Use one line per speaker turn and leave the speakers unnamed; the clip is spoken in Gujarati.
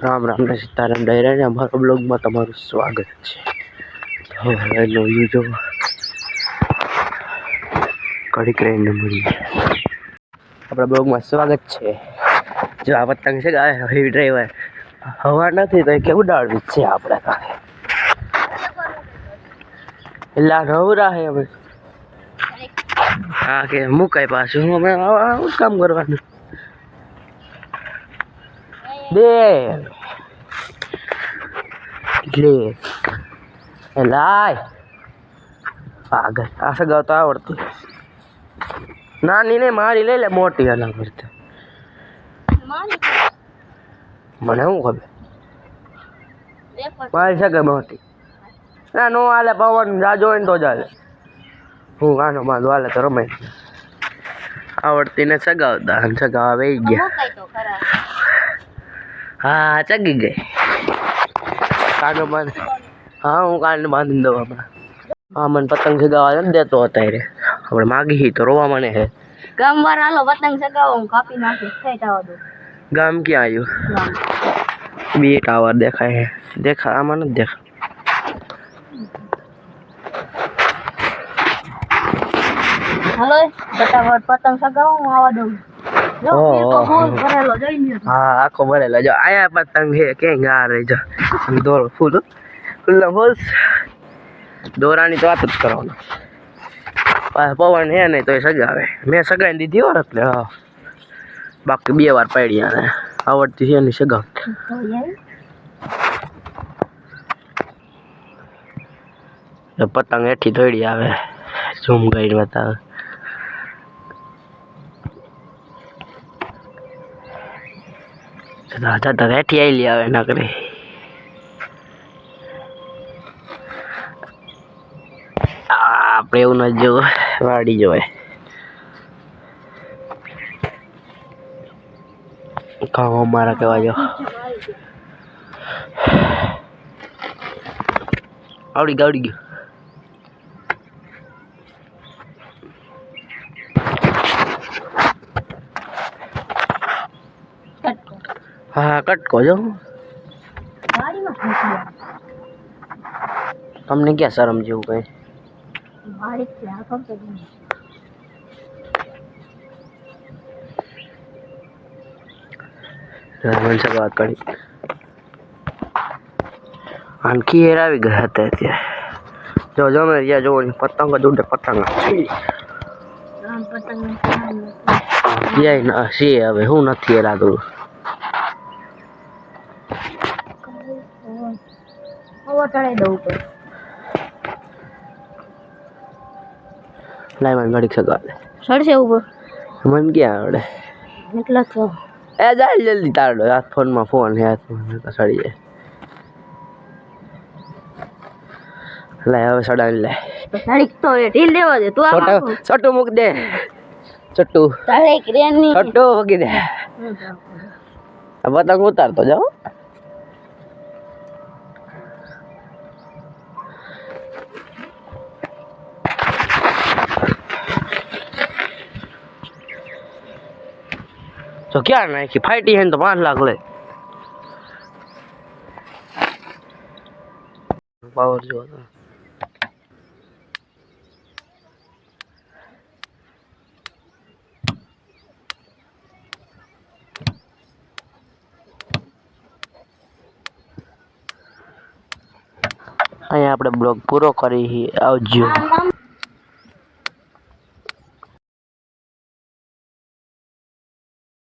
રામ રામ ને સીતારામ ડાયરા અમારા બ્લોગમાં તમારું સ્વાગત છે. તો હેલો યુજો કડીક રહીને મળીએ. આપણા બ્લોગમાં સ્વાગત છે. જો આ પતંગ છે ગાય હેવી ડ્રાઈવર હવા નથી તો કે ઉડાડવી છે આપણે તો એટલે રવરા હે હવે હા કે મુકાય પાછું અમે શું કામ કરવાનું બે લે લાય પાગલ આ સગાવતો આવડતું નાની ને મારી લઈ લે મોટી આના કરતા મને શું ખબર મારી સગે મોટી ના નો હાલે પવન જાજો હોય ને તો ચાલે હું ગાનો બાંધો હાલે તો રમાય આવડતી ને સગાવતા સગાવા વહી ગયા હા ચગી ગઈ કાનો બાંધ હા હું કાનો બાંધી દઉં હમણાં હા મને પતંગ સગાવા નથી દેતો અત્યારે આપણે માગી તો રોવા મને હે
ગામ વાળા હાલો પતંગ સગાવો હું કાપી નાખીશ થઈ જવા દો
ગામ ક્યાં આવ્યું બે ટાવર દેખાય હે દેખા આમાં નથી દેખા
હાલો ફટાફટ પતંગ સગાવો હું આવા દઉં જો પીરકો ફૂલ ભરેલો જોઈ લ્યો
હા આખો ભરેલો જો આયા પતંગ હે ક્યાં ગા રહી જો દોરો ફૂલ ખુલ્લા ફૂલ દોરાની તો વાત જ કરવાનો પવન હે નહીં તો એ સગાવે મેં સગાઈ દીધી હો એટલે હા બાકી 2 વાર પાડી આને આવડતી છે નહીં સગાવ પતંગ હેઠી થોડી આવે ઝૂમ કરીને બતાવે રાજા તો હેઠી આવેલી આવે નકરી આપણે એવું ન જોવું વાડી જોવે કહો મારા કહેવા જો આવડી ગયું હા કટકો જો તમને ક્યાં શરમ જેવું કઈ વાત કરી आणखी હેર આવી ગયા હતા ત્યાં જો જો મેં ત્યાં જોવો પતંગ જ ઉડે પતંગ ક્યાંય ના છે હવે હું નથી હેરાતું લાય મને ઘડીક સગા
સડશે ઉપર
મને ક્યાં આવડે
એટલા તો
એ જાય જલ્દી તારડો હાથ ફોનમાં ફોન હે હાથમાં સડી જાય લાય હવે સડાવી લે
તારીખ તો ઢીલ દેવા દે તું આ
છોટું મૂક દે છોટું
તારીખ રેની
છોટું મૂકી દે આ પતંગ ઉતારતો જાઓ તો ક્યાં નાખી ફાટી હે તો 5 લાખ લે પાવર જો અહીંયા આપણે બ્લોગ પૂરો કરી આવજો.